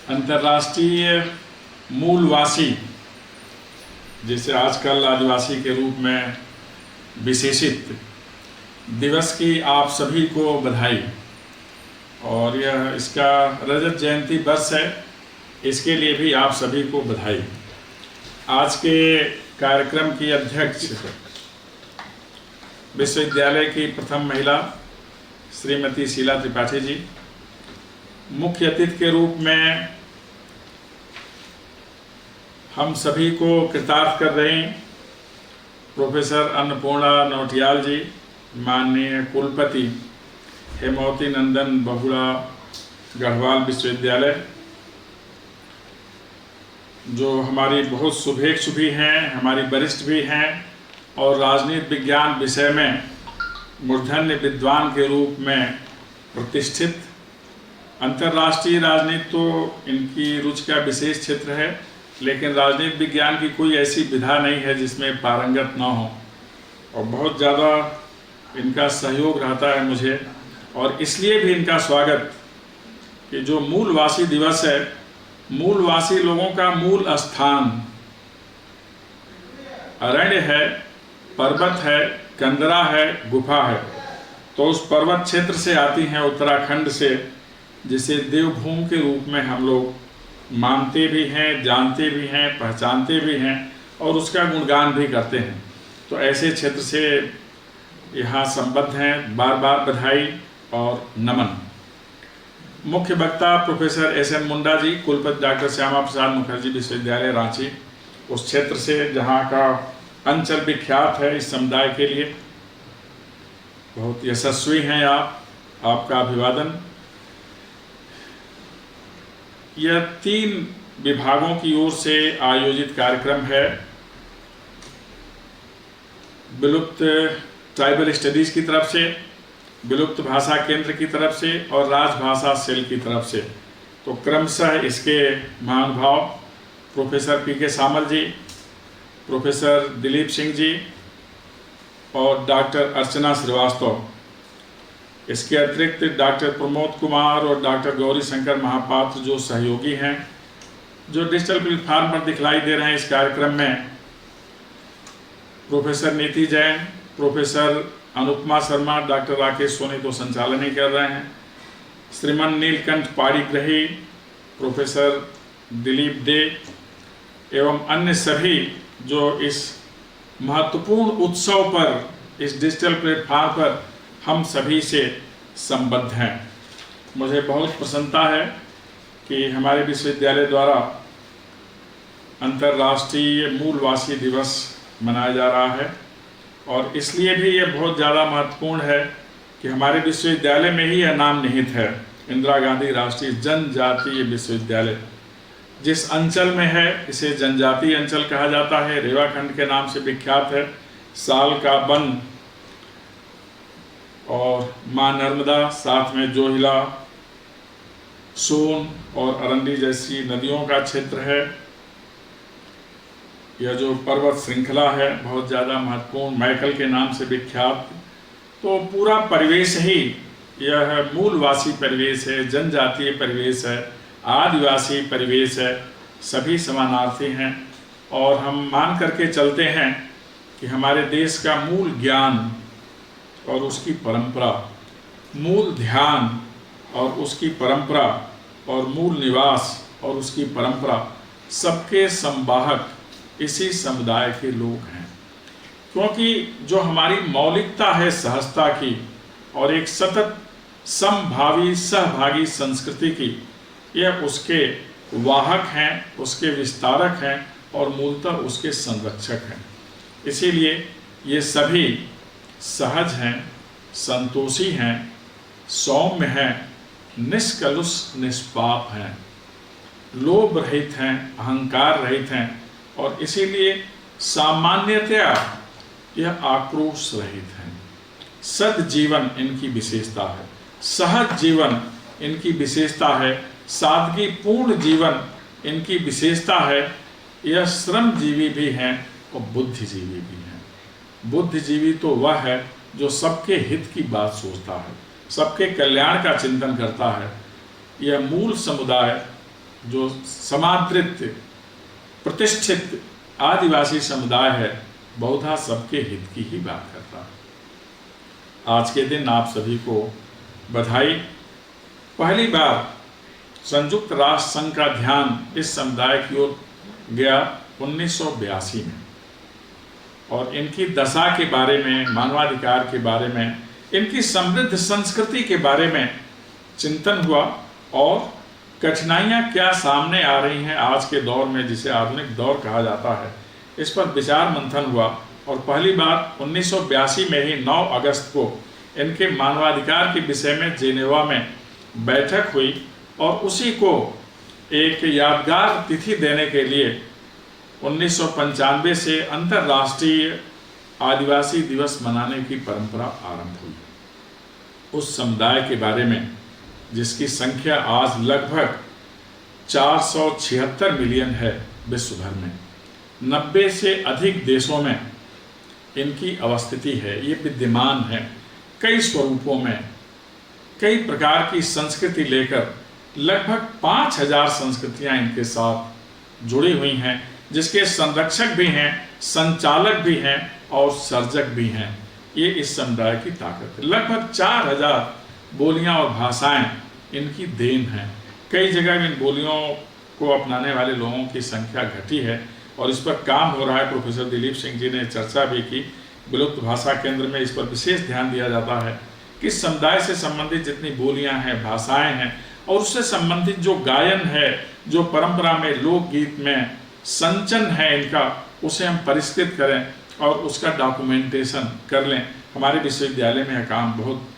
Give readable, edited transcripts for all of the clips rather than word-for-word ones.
अंतर्राष्ट्रीय मूलवासी, जिसे आजकल आदिवासी के रूप में विशेषित दिवस की आप सभी को बधाई। और यह इसका रजत जयंती वर्ष है, इसके लिए भी आप सभी को बधाई। आज के कार्यक्रम की अध्यक्ष विश्वविद्यालय की प्रथम महिला श्रीमती शीला त्रिपाठी जी, मुख्य अतिथि के रूप में हम सभी को कृतार्थ कर रहे हैं प्रोफेसर अन्नपूर्णा नौटियाल जी, माननीय कुलपति हेमवती नंदन बहुड़ा गढ़वाल विश्वविद्यालय, जो हमारी बहुत शुभेच्छु भी हैं, हमारी वरिष्ठ भी हैं और राजनीति विज्ञान विषय में मूर्धन्य विद्वान के रूप में प्रतिष्ठित। अंतर्राष्ट्रीय राजनीति तो इनकी रुचि का विशेष क्षेत्र है, लेकिन राजनीति विज्ञान की कोई ऐसी विधा नहीं है जिसमें पारंगत ना हो, और बहुत ज़्यादा इनका सहयोग रहता है मुझे। और इसलिए भी इनका स्वागत कि जो मूलवासी दिवस है, मूलवासी लोगों का मूल स्थान अरण्य है, पर्वत है, कंदरा है, गुफा है। तो उस पर्वत क्षेत्र से आती हैं, उत्तराखंड से, जिसे देवभूमि के रूप में हम लोग मानते भी हैं, जानते भी हैं, पहचानते भी हैं और उसका गुणगान भी करते हैं। तो ऐसे क्षेत्र से यहाँ संबद्ध हैं, बार बार बधाई और नमन। मुख्य वक्ता professor S N Munda ji, कुलपति डॉक्टर श्यामा प्रसाद मुखर्जी विश्वविद्यालय रांची, उस क्षेत्र से जहाँ का अंचल विख्यात है इस समुदाय के लिए। बहुत यशस्वी हैं आप, आपका अभिवादन। यह 3 विभागों की ओर से आयोजित कार्यक्रम है, विलुप्त ट्राइबल स्टडीज़ की तरफ से, विलुप्त भाषा केंद्र की तरफ से और राजभाषा सेल की तरफ से। तो क्रमशः इसके महानुभाव प्रोफेसर पी के सामल जी, प्रोफेसर दिलीप सिंह जी और डॉक्टर अर्चना श्रीवास्तव, इसके अतिरिक्त डॉक्टर प्रमोद कुमार और डॉक्टर गौरी शंकर महापात्र जो सहयोगी हैं, जो डिजिटल प्लेटफॉर्म पर दिखलाई दे रहे हैं इस कार्यक्रम में, प्रोफेसर नीति जैन, प्रोफेसर अनुपमा शर्मा, डॉक्टर राकेश सोनी तो संचालन ही कर रहे हैं, श्रीमान नीलकंठ पाणिग्रही, प्रोफेसर दिलीप डे एवं अन्य सभी जो इस महत्वपूर्ण उत्सव पर, इस डिजिटल प्लेटफॉर्म पर हम सभी से संबद्ध हैं। मुझे बहुत प्रसन्नता है कि हमारे विश्वविद्यालय द्वारा अंतर्राष्ट्रीय मूलवासी दिवस मनाया जा रहा है, और इसलिए भी ये बहुत ज़्यादा महत्वपूर्ण है कि हमारे विश्वविद्यालय में ही यह नाम निहित है, इंदिरा गांधी राष्ट्रीय जनजातीय विश्वविद्यालय। जिस अंचल में है इसे जनजातीय अंचल कहा जाता है, रेवाखंड के नाम से विख्यात है। साल का वन और माँ नर्मदा, साथ में जोहिला, सोन और अरंडी जैसी नदियों का क्षेत्र है। यह जो पर्वत श्रृंखला है बहुत ज़्यादा महत्वपूर्ण, मैकल के नाम से विख्यात। तो पूरा परिवेश ही यह मूलवासी परिवेश है, जनजातीय परिवेश है, आदिवासी परिवेश है, सभी समानार्थी हैं। और हम मान करके चलते हैं कि हमारे देश का मूल ज्ञान और उसकी परंपरा, मूल ध्यान और उसकी परंपरा, और मूल निवास और उसकी परंपरा, सबके संवाहक इसी समुदाय के लोग हैं। क्योंकि जो हमारी मौलिकता है सहजता की और एक सतत समभावी सहभागी संस्कृति की, यह उसके वाहक हैं, उसके विस्तारक हैं और मूलतः उसके संरक्षक हैं। इसीलिए ये सभी सहज हैं, संतोषी हैं, सौम्य हैं, निष्कलुष निष्पाप हैं, लोभ रहित हैं, अहंकार रहित हैं, और इसीलिए सामान्यतया यह आक्रोश रहित हैं। सद्जीवन इनकी विशेषता है, सहज जीवन इनकी विशेषता है, सादगी पूर्ण जीवन इनकी विशेषता है। यह श्रमजीवी भी हैं और बुद्धिजीवी भी हैं। बुद्धिजीवी तो वह है जो सबके हित की बात सोचता है, सबके कल्याण का चिंतन करता है। यह मूल समुदाय जो समादृत प्रतिष्ठित आदिवासी समुदाय है, बहुधा सबके हित की ही बात करता है। आज के दिन आप सभी को बधाई। पहली बार संयुक्त राष्ट्र संघ का ध्यान इस समुदाय की ओर गया 1982 में, और इनकी दशा के बारे में, मानवाधिकार के बारे में, इनकी समृद्ध संस्कृति के बारे में चिंतन हुआ और कठिनाइयाँ क्या सामने आ रही हैं आज के दौर में, जिसे आधुनिक दौर कहा जाता है, इस पर विचार मंथन हुआ। और पहली बार 1982 में ही 9 अगस्त को इनके मानवाधिकार के विषय में जेनेवा में बैठक हुई, और उसी को एक यादगार तिथि देने के लिए 1995 से अंतर्राष्ट्रीय आदिवासी दिवस मनाने की परंपरा आरंभ हुई। उस समुदाय के बारे में, जिसकी संख्या आज लगभग 476 मिलियन है विश्व भर में, 90 से अधिक देशों में इनकी अवस्थिति है, ये विद्यमान है। कई स्वरूपों में, कई प्रकार की संस्कृति लेकर लगभग 5000 संस्कृतियां इनके साथ जुड़ी हुई हैं, जिसके संरक्षक भी हैं, संचालक भी हैं और सर्जक भी हैं। ये इस समुदाय की ताकत है। लगभग 4000 बोलियां और भाषाएं इनकी देन हैं। कई जगह इन बोलियों को अपनाने वाले लोगों की संख्या घटी है और इस पर काम हो रहा है। प्रोफेसर दिलीप सिंह जी ने चर्चा भी की। विलुप्त भाषा केंद्र में इस पर विशेष ध्यान दिया जाता है कि समुदाय से संबंधित जितनी बोलियां हैं, भाषाएं हैं और उससे संबंधित जो गायन है, जो परंपरा में, लोकगीत में संचन है इनका, उसे हम परिष्कृत करें और उसका डॉक्यूमेंटेशन कर लें। हमारे विश्वविद्यालय में यह काम बहुत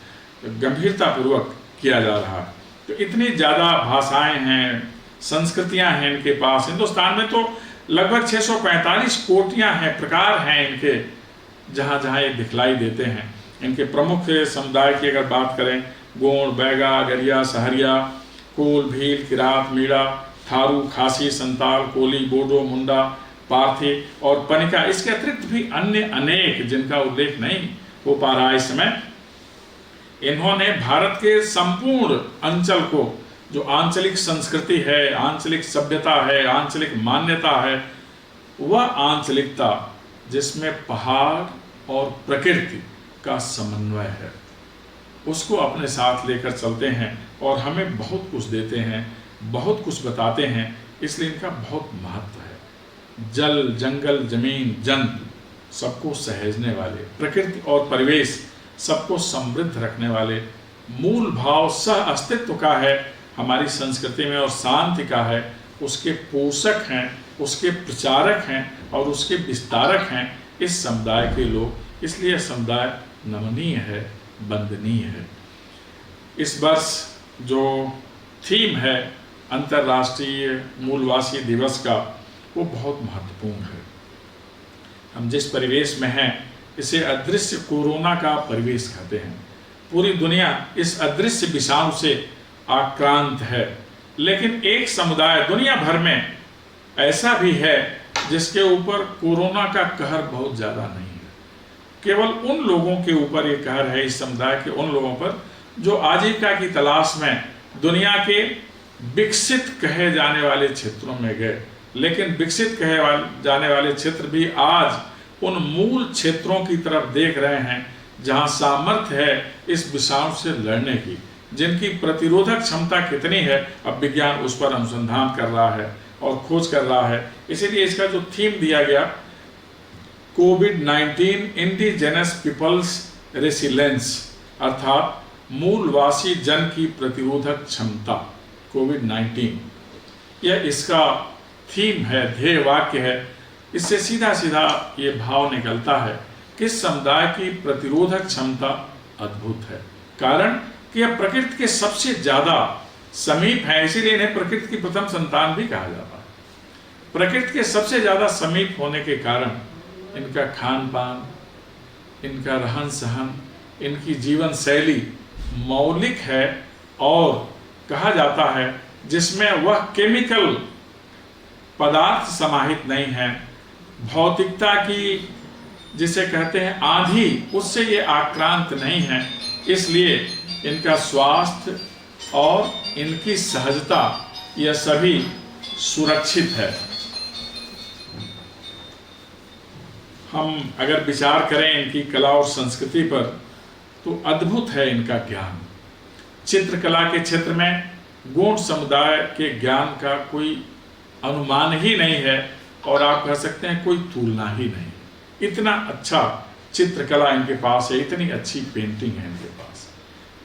गंभीरतापूर्वक किया जा रहा है। तो इतनी ज़्यादा भाषाएं हैं, संस्कृतियां हैं इनके पास। हिंदुस्तान में तो लगभग 645 कोटियां हैं, प्रकार हैं इनके, जहाँ जहाँ ये दिखलाई देते हैं। इनके प्रमुख समुदाय की अगर बात करें, गोंड, बैगा, गरिया, सहरिया, कोल, भील, किरात, मीणा, थारू, खासी, संताल, कोली, बोडो, मुंडा, पार्थी और पनिका। इसके अतिरिक्त भी अन्य अनेक जिनका उल्लेख नहीं हो पा रहा है इस समय। इन्होंने भारत के संपूर्ण अंचल को, जो आंचलिक संस्कृति है, आंचलिक सभ्यता है, आंचलिक मान्यता है, वह आंचलिकता जिसमें पहाड़ और प्रकृति का समन्वय है, उसको अपने साथ लेकर चलते हैं और हमें बहुत कुछ देते हैं, बहुत कुछ बताते हैं। इसलिए इनका बहुत महत्व है। जल, जंगल, जमीन, जंतु सबको सहेजने वाले, प्रकृति और परिवेश सबको समृद्ध रखने वाले, मूल भाव सह अस्तित्व का है हमारी संस्कृति में और शांति का है, उसके पोषक हैं, उसके प्रचारक हैं और उसके विस्तारक हैं इस समुदाय के लोग। इसलिए समुदाय नमनीय है, वंदनीय है। इस वर्ष जो थीम है अंतर्राष्ट्रीय मूलवासी दिवस का, वो बहुत महत्वपूर्ण है। हम जिस परिवेश में हैं, इसे अदृश्य कोरोना का परिवेश कहते हैं। पूरी दुनिया इस अदृश्य विषाणु से आक्रांत है, लेकिन एक समुदाय दुनिया भर में ऐसा भी है जिसके ऊपर कोरोना का कहर बहुत ज़्यादा नहीं है। केवल उन लोगों के ऊपर ये कहर है, इस समुदाय के उन लोगों पर जो आजीविका की तलाश में दुनिया के विकसित कहे जाने वाले क्षेत्रों में गए। लेकिन विकसित कहे जाने वाले क्षेत्र भी आज उन मूल क्षेत्रों की तरफ देख रहे हैं जहां सामर्थ्य है इस विषाणु से लड़ने की, जिनकी प्रतिरोधक क्षमता कितनी है, अब विज्ञान उस पर अनुसंधान कर रहा है और खोज कर रहा है। इसीलिए इसका जो थीम दिया गया, कोविड-19 इंडिजिनस पीपल्स रेसिलेंस, अर्थात मूलवासी जन की प्रतिरोधक क्षमता, कोविड-19, यह इसका थीम है, ध्येय वाक्य है। इससे सीधा सीधा ये भाव निकलता है कि समुदाय की प्रतिरोधक क्षमता अद्भुत है, कारण कि यह प्रकृति के सबसे ज़्यादा समीप है। इसीलिए इन्हें प्रकृति की प्रथम संतान भी कहा जाता है। प्रकृति के सबसे ज़्यादा समीप होने के कारण इनका खान पान, इनका रहन सहन, इनकी जीवन शैली मौलिक है और कहा जाता है जिसमें वह केमिकल पदार्थ समाहित नहीं है। भौतिकता की जिसे कहते हैं आंधी, उससे ये आक्रांत नहीं है। इसलिए इनका स्वास्थ्य और इनकी सहजता यह सभी सुरक्षित है। हम अगर विचार करें इनकी कला और संस्कृति पर तो अद्भुत है इनका ज्ञान। चित्रकला के क्षेत्र में गोंड समुदाय के ज्ञान का कोई अनुमान ही नहीं है और आप कह सकते हैं कोई तुलना ही नहीं। इतना अच्छा चित्रकला इनके पास है, इतनी अच्छी पेंटिंग है इनके पास।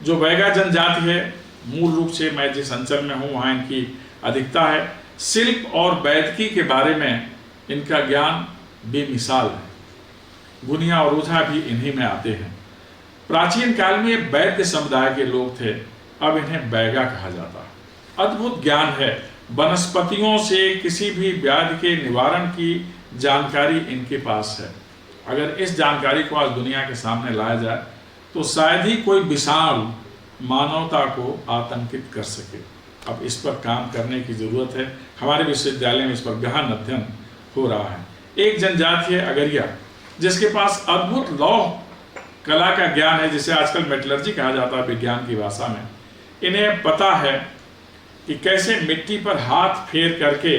जो बैगा जनजाति है, मूल रूप से मैं जिस अंचल में हूँ वहाँ इनकी अधिकता है। शिल्प और वैदिकी के बारे में इनका ज्ञान बेमिसाल है। गुनिया और ओझा भी इन्हीं में आते हैं। प्राचीन काल में ये वैद्य समुदाय के लोग थे, अब इन्हें बैगा कहा जाता है। अद्भुत ज्ञान है। वनस्पतियों से किसी भी व्याधि के निवारण की जानकारी इनके पास है। अगर इस जानकारी को आज दुनिया के सामने लाया जाए तो शायद ही कोई विषाणु मानवता को आतंकित कर सके। अब इस पर काम करने की जरूरत है। हमारे विश्वविद्यालय में इस पर गहन अध्ययन हो रहा है। एक जनजाति है अगरिया, जिसके पास अद्भुत लौह कला का ज्ञान है, जिसे आजकल मेटलर्जी कहा जाता है विज्ञान की भाषा में। इन्हें पता है कि कैसे मिट्टी पर हाथ फेर करके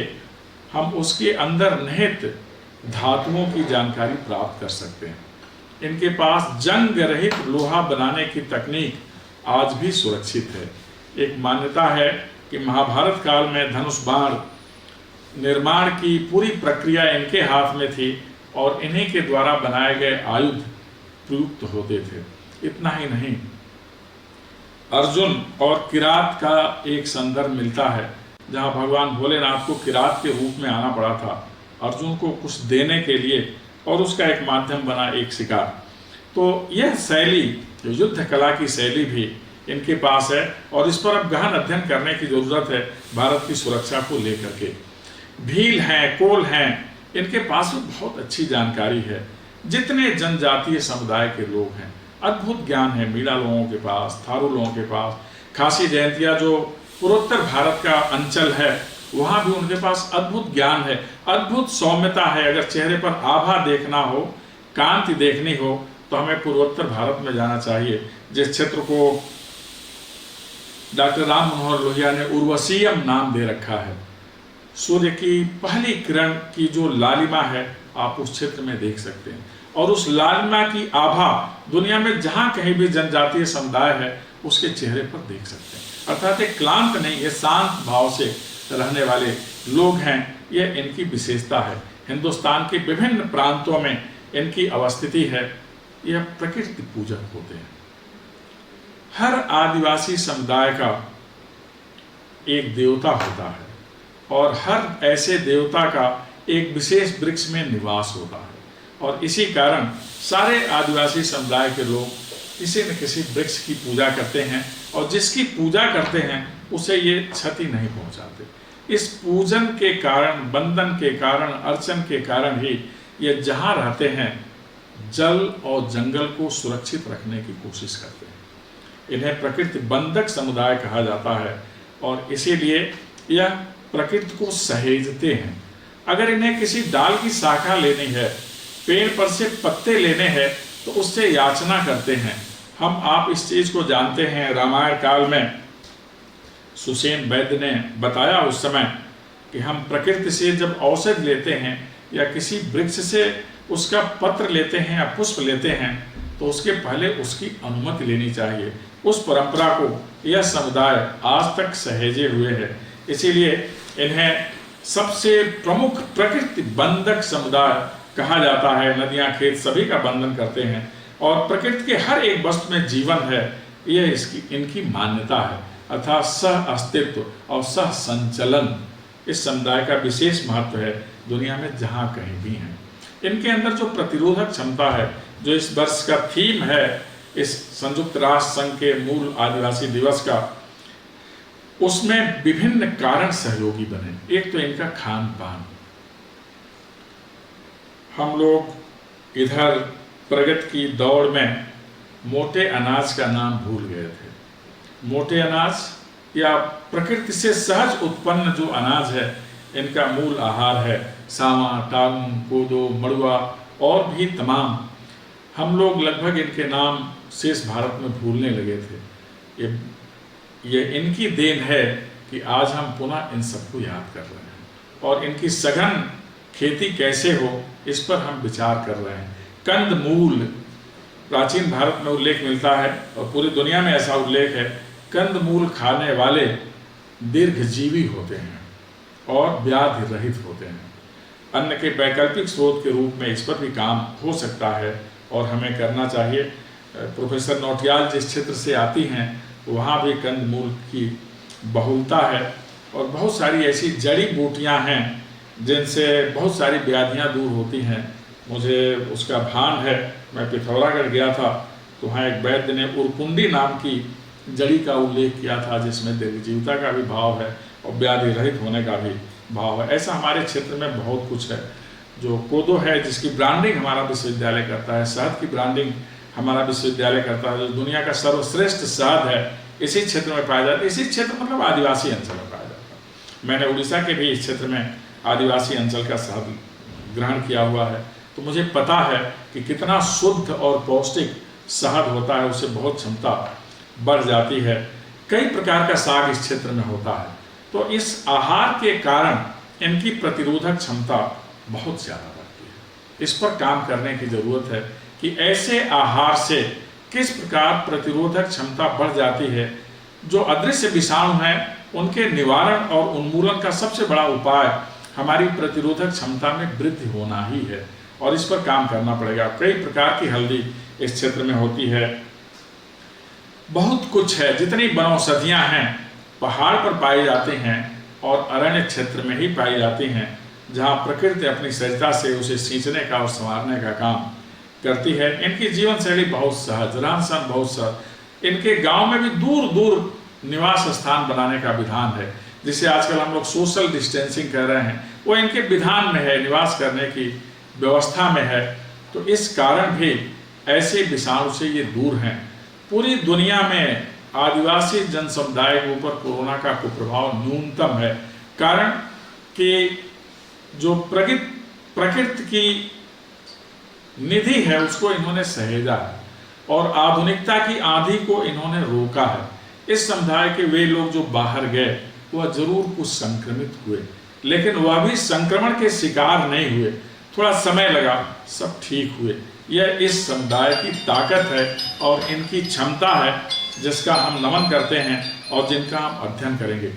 हम उसके अंदर निहित धातुओं की जानकारी प्राप्त कर सकते हैं। इनके पास जंग रहित लोहा बनाने की तकनीक आज भी सुरक्षित है। एक मान्यता है कि महाभारत काल में धनुष बाण निर्माण की पूरी प्रक्रिया इनके हाथ में थी और इन्हीं के द्वारा बनाए गए आयुध प्रयुक्त होते थे। इतना ही नहीं, अर्जुन और किरात का एक संदर्भ मिलता है जहां भगवान भोलेनाथ को किरात के रूप में आना पड़ा था अर्जुन को कुछ देने के लिए, और उसका एक माध्यम बना एक शिकार। तो यह शैली, जो युद्ध कला की शैली भी इनके पास है और इस पर अब गहन अध्ययन करने की जरूरत है भारत की सुरक्षा को लेकर के। भील हैं, कोल हैं, इनके पास भी बहुत अच्छी जानकारी है। जितने जनजातीय समुदाय के लोग हैं, अद्भुत ज्ञान है। मीणा लोगों के पास, थारू लोगों के पास, खासी जयंतिया जो पूर्वोत्तर भारत का अंचल है, वहाँ भी उनके पास अद्भुत ज्ञान है, अद्भुत सौम्यता है। अगर चेहरे पर आभा देखना हो, कांति देखनी हो, तो हमें पूर्वोत्तर भारत में जाना चाहिए। जिस क्षेत्र को डॉक्टर राम मनोहर लोहिया ने उर्वशीयम नाम दे रखा है, सूर्य की पहली किरण की जो लालिमा है आप उस क्षेत्र में देख सकते हैं, और उस लालिमा की आभा दुनिया में जहाँ कहीं भी जनजातीय समुदाय है उसके चेहरे पर देख सकते हैं। अर्थात एक क्लांत नहीं, ये शांत भाव से रहने वाले लोग हैं। यह इनकी विशेषता है। हिंदुस्तान के विभिन्न प्रांतों में इनकी अवस्थिति है। यह प्रकृति पूजक होते हैं। हर आदिवासी समुदाय का एक देवता होता है और हर ऐसे देवता का एक विशेष वृक्ष में निवास होता है, और इसी कारण सारे आदिवासी समुदाय के लोग किसी न किसी वृक्ष की पूजा करते हैं, और जिसकी पूजा करते हैं उसे ये क्षति नहीं पहुंचाते। इस पूजन के कारण, बंधन के कारण, अर्चन के कारण ही ये जहाँ रहते हैं जल और जंगल को सुरक्षित रखने की कोशिश करते हैं। इन्हें प्रकृति बंधक समुदाय कहा जाता है और इसीलिए यह प्रकृति को सहेजते हैं। अगर इन्हें किसी डाल की शाखा लेनी है, पेड़ पर से पत्ते लेने हैं, तो उससे याचना करते हैं। आप इस चीज को जानते हैं, रामायण काल में सुसेन वैद्य ने बताया उस समय कि हम प्रकृति से जब औषधि लेते हैं या किसी वृक्ष से उसका पत्र लेते हैं या पुष्प लेते हैं, तो उसके पहले उसकी अनुमति लेनी चाहिए। उस परंपरा को यह समुदाय आज तक सहेजे हुए है। इसीलिए इन्हें सबसे प्रमुख प्रकृति बंधक समुदाय कहा जाता है। नदियां, खेत सभी का बंधन करते हैं और प्रकृति के हर एक वस्तु में जीवन है, यह इनकी मान्यता है। अर्थात सह अस्तित्व और सह संचलन इस समुदाय का विशेष महत्व है दुनिया में जहाँ कहीं भी हैं। इनके अंदर जो प्रतिरोधक क्षमता है, जो इस वर्ष का थीम है इस संयुक्त राष्ट्र संघ के मूल आदिवासी दिवस का, उसमें विभिन्न कारण सहयोगी बने। एक तो इनका खान पान। हम लोग इधर प्रगति की दौड़ में मोटे अनाज का नाम भूल गए थे। मोटे अनाज या प्रकृति से सहज उत्पन्न जो अनाज है, इनका मूल आहार है सावा, टांग, कोदो, मड़ुआ और भी तमाम। हम लोग लगभग इनके नाम शेष भारत में भूलने लगे थे। ये इनकी देन है कि आज हम पुनः इन सबको याद कर रहे हैं और इनकी सघन खेती कैसे हो इस पर हम विचार कर रहे हैं। कंद मूल, प्राचीन भारत में उल्लेख मिलता है और पूरी दुनिया में ऐसा उल्लेख है, कंद मूल खाने वाले दीर्घजीवी होते हैं और व्याधि रहित होते हैं। अन्न के वैकल्पिक स्रोत के रूप में इस पर भी काम हो सकता है और हमें करना चाहिए। प्रोफेसर नौटियाल जिस क्षेत्र से आती हैं वहाँ भी कंद मूल की बहुलता है और बहुत सारी ऐसी जड़ी बूटियाँ हैं जिनसे बहुत सारी व्याधियाँ दूर होती हैं। मुझे उसका भान है, मैं पिथौरागढ़ गया था तो वहाँ एक वैद्य ने उरकुंडी नाम की जड़ी का उल्लेख किया था जिसमें दीर्घजीविता का भी भाव है और व्याधि रहित होने का भी भाव है। ऐसा हमारे क्षेत्र में बहुत कुछ है। जो कोदो है जिसकी ब्रांडिंग हमारा विश्वविद्यालय करता है, शहद की ब्रांडिंग हमारा विश्वविद्यालय करता है, जो दुनिया का सर्वश्रेष्ठ शहद है इसी क्षेत्र में पाया जाता है। इसी क्षेत्र मतलब आदिवासी अंचल में पाया जाता है। मैंने उड़ीसा के भी इस क्षेत्र में आदिवासी अंचल का शहद ग्रहण किया हुआ है, तो मुझे पता है कि कितना शुद्ध और पौष्टिक शहद होता है, उससे बहुत क्षमता बढ़ जाती है। कई प्रकार का साग इस क्षेत्र में होता है, तो इस आहार के कारण इनकी प्रतिरोधक क्षमता बहुत ज़्यादा बढ़ती है। इस पर काम करने की ज़रूरत है कि ऐसे आहार से किस प्रकार प्रतिरोधक क्षमता बढ़ जाती है। जो अदृश्य विषाणु हैं उनके निवारण और उन्मूलन का सबसे बड़ा उपाय हमारी प्रतिरोधक क्षमता में वृद्धि होना ही है और इस पर काम करना पड़ेगा। कई प्रकार की हल्दी इस क्षेत्र में होती है, बहुत कुछ है। जितनी वनौषधियाँ हैं पहाड़ पर पाई जाती हैं और अरण्य क्षेत्र में ही पाई जाती हैं, जहाँ प्रकृति अपनी सहजता से उसे सींचने का और संवारने का काम करती है। इनकी जीवन शैली बहुत सहज, रहन सहन बहुत सहज। इनके गांव में भी दूर दूर निवास स्थान बनाने का विधान है, जिसे आजकल हम लोग सोशल डिस्टेंसिंग कह रहे हैं, वो इनके विधान में है, निवास करने की व्यवस्था में है। तो इस कारण भी ऐसे विषाणु से ये दूर हैं। पूरी दुनिया में आदिवासी जन समुदाय के ऊपर कोरोना का कुप्रभाव न्यूनतम है, कारण कि जो प्रकृति की निधि है उसको इन्होंने सहेजा है और आधुनिकता की आंधी को इन्होंने रोका है। इस समुदाय के वे लोग जो बाहर गए वह जरूर कुछ संक्रमित हुए, लेकिन वह भी संक्रमण के शिकार नहीं हुए, थोड़ा समय लगा, सब ठीक हुए। यह इस समुदाय की ताकत है और इनकी क्षमता है जिसका हम नमन करते हैं और जिनका हम अध्ययन करेंगे।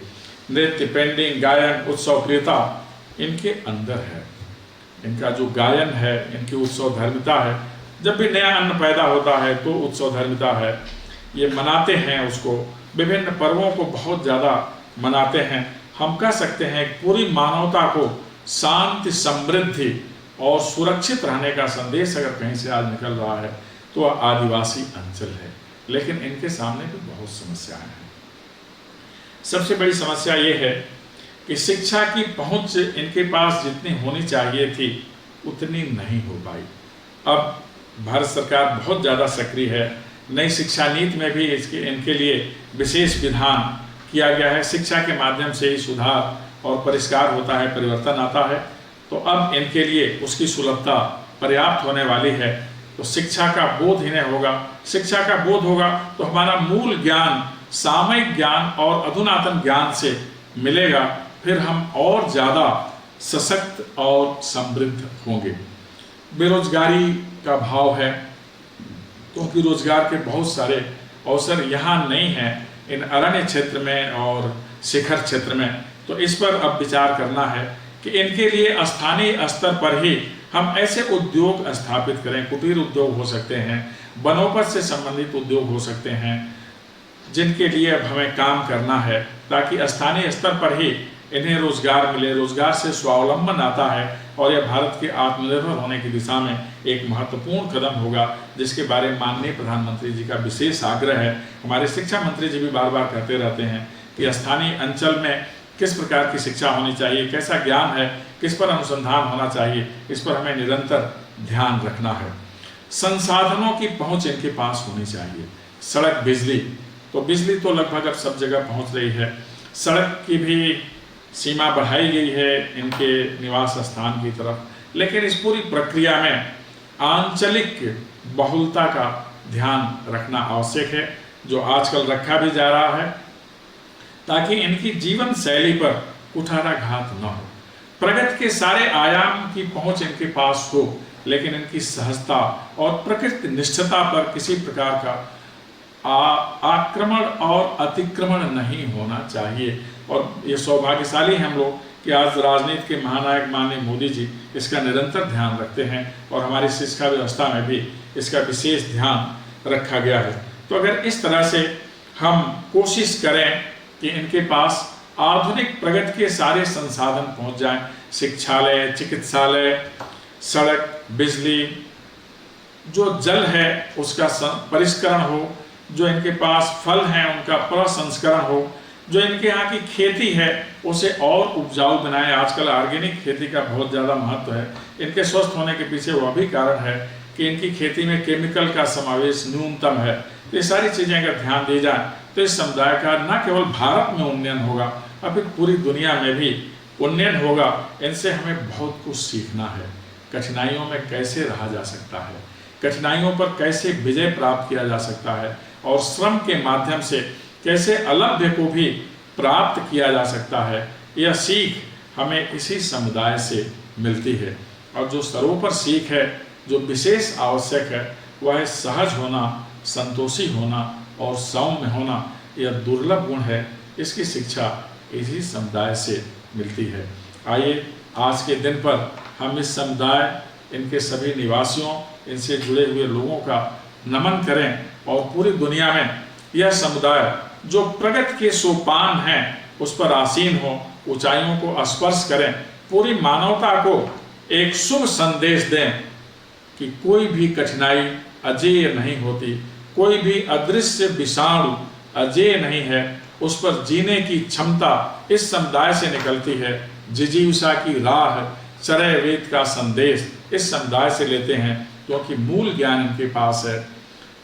नृत्य, पेंटिंग, गायन, उत्सवक्रियता इनके अंदर है। इनका जो गायन है, इनकी उत्सव धर्मिता है। जब भी नया अन्न पैदा होता है तो उत्सव धर्मिता है, ये मनाते हैं उसको। विभिन्न पर्वों को बहुत ज़्यादा मनाते हैं। हम कह सकते हैं पूरी मानवता को शांति, समृद्धि और सुरक्षित रहने का संदेश अगर कहीं से आज निकल रहा है तो वह आदिवासी अंचल है। लेकिन इनके सामने भी बहुत समस्याएं हैं। सबसे बड़ी समस्या ये है कि शिक्षा की पहुंच इनके पास जितनी होनी चाहिए थी उतनी नहीं हो पाई। अब भारत सरकार बहुत ज़्यादा सक्रिय है। नई शिक्षा नीति में भी इनके लिए विशेष विधान किया गया है। शिक्षा के माध्यम से ही सुधार और परिष्कार होता है, परिवर्तन आता है। तो अब इनके लिए उसकी सुलभता पर्याप्त होने वाली है। तो शिक्षा का बोध इन्हें होगा। शिक्षा का बोध होगा तो हमारा मूल ज्ञान, सामयिक ज्ञान और अधुनातन ज्ञान से मिलेगा, फिर हम और ज़्यादा सशक्त और समृद्ध होंगे। बेरोजगारी का भाव है क्योंकि रोजगार के बहुत सारे अवसर यहाँ नहीं हैं इन अरण्य क्षेत्र में और शिखर क्षेत्र में। तो इस पर अब विचार करना है कि इनके लिए स्थानीय स्तर पर ही हम ऐसे उद्योग स्थापित करें। कुटीर उद्योग हो सकते हैं, वनोपज से संबंधित उद्योग हो सकते हैं, जिनके लिए अब हमें काम करना है ताकि स्थानीय स्तर पर ही इन्हें रोजगार मिले। रोजगार से स्वावलंबन आता है और यह भारत के आत्मनिर्भर होने की दिशा में एक महत्वपूर्ण कदम होगा, जिसके बारे में माननीय प्रधानमंत्री जी का विशेष आग्रह है। हमारे शिक्षा मंत्री जी भी बार बार कहते रहते हैं कि स्थानीय अंचल में किस प्रकार की शिक्षा होनी चाहिए, कैसा ज्ञान है, किस पर अनुसंधान होना चाहिए, इस पर हमें निरंतर ध्यान रखना है। संसाधनों की पहुँच इनके पास होनी चाहिए। सड़क, बिजली, तो बिजली तो लगभग अब सब जगह पहुँच रही है। सड़क की भी सीमा बढ़ाई गई है इनके निवास स्थान की तरफ, लेकिन इस पूरी प्रक्रिया में आंचलिक बहुलता का ध्यान रखना आवश्यक है, जो आजकल रखा भी जा रहा है। ताकि इनकी जीवन शैली पर कुठाराघात न हो। प्रगति के सारे आयाम की पहुंच इनके पास हो, लेकिन इनकी सहजता और प्रकृति निष्ठता पर किसी प्रकार का आक्रमण और अतिक्रमण नहीं होना चाहिए। और ये सौभाग्यशाली हम लोग कि आज राजनीति के महानायक माननीय मोदी जी इसका निरंतर ध्यान रखते हैं और हमारी शिक्षा व्यवस्था में भी इसका विशेष ध्यान रखा गया है। तो अगर इस तरह से हम कोशिश करें कि इनके पास आधुनिक प्रगति के सारे संसाधन पहुंच जाएं, शिक्षालय, चिकित्सालय, सड़क, बिजली, जो जल है उसका परिष्करण हो, जो इनके पास फल हैं उनका प्रसंस्करण हो, जो इनके यहाँ की खेती है उसे और उपजाऊ बनाए। आजकल ऑर्गेनिक खेती का बहुत ज़्यादा महत्व है। इनके स्वस्थ होने के पीछे वह भी कारण है कि इनकी खेती में केमिकल का समावेश न्यूनतम है। तो ये सारी चीज़ें अगर ध्यान दी जाए तो इस समुदाय का न केवल भारत में उन्नयन होगा, अपितु पूरी दुनिया में भी उन्नयन होगा। इनसे हमें बहुत कुछ सीखना है। कठिनाइयों में कैसे रहा जा सकता है, कठिनाइयों पर कैसे विजय प्राप्त किया जा सकता है, और श्रम के माध्यम से कैसे अलभ्य को भी प्राप्त किया जा सकता है, यह सीख हमें इसी समुदाय से मिलती है। और जो सर्वोपरि सीख है, जो विशेष आवश्यक है, वह है सहज होना, संतोषी होना और सौम्य होना। यह दुर्लभ गुण है, इसकी शिक्षा इसी समुदाय से मिलती है। आइए आज के दिन पर हम इस समुदाय, इनके सभी निवासियों, इनसे जुड़े हुए लोगों का नमन करें और पूरी दुनिया में यह समुदाय जो प्रगति के सोपान हैं उस पर आसीन हो, ऊंचाइयों को स्पर्श करें, पूरी मानवता को एक शुभ संदेश दें कि कोई भी कठिनाई अजेय नहीं होती, कोई भी अदृश्य विषाणु अजेय नहीं है, उस पर जीने की क्षमता इस समुदाय से निकलती है। जिजीविषा की राह, चरय वेद का संदेश इस समुदाय से लेते हैं, क्योंकि मूल ज्ञान इनके पास है।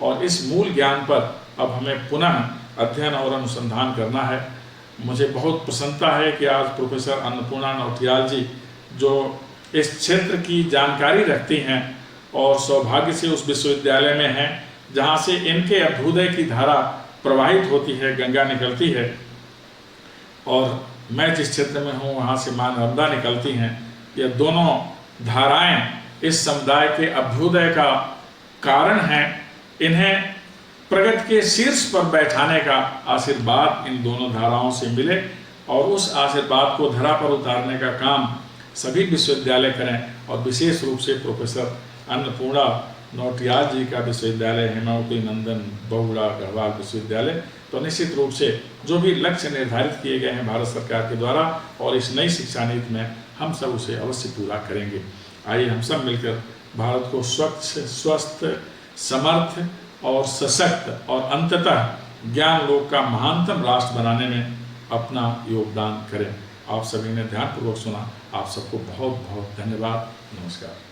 और इस मूल ज्ञान पर अब हमें पुनः अध्ययन और अनुसंधान करना है। मुझे बहुत प्रसन्नता है कि आज प्रोफेसर अन्नपूर्णा नौटियाल जी, जो इस क्षेत्र की जानकारी रखती हैं और सौभाग्य से उस विश्वविद्यालय में हैं जहां से इनके अभ्युदय की धारा प्रवाहित होती है, गंगा निकलती है। और मैं जिस क्षेत्र में हूँ वहाँ से मां नर्मदा निकलती हैं। ये दोनों धाराएं इस समुदाय के अभ्युदय का कारण हैं। इन्हें प्रगति के शीर्ष पर बैठाने का आशीर्वाद इन दोनों धाराओं से मिले और उस आशीर्वाद को धरा पर उतारने का काम सभी विश्वविद्यालय करें। और विशेष रूप से प्रोफेसर अन्नपूर्णा नौटियाल जी का विश्वविद्यालय, हेमावती नंदन बहुगुणा गढ़वाल विश्वविद्यालय, तो निश्चित रूप से जो भी लक्ष्य निर्धारित किए गए हैं भारत सरकार के द्वारा और इस नई शिक्षा नीति में, हम सब उसे अवश्य पूरा करेंगे। आइए हम सब मिलकर भारत को स्वच्छ, स्वस्थ, समर्थ और सशक्त और अंततः ज्ञान लोक का महानतम राष्ट्र बनाने में अपना योगदान करें। आप सभी ने ध्यानपूर्वक सुना। आप सबको बहुत बहुत धन्यवाद। नमस्कार।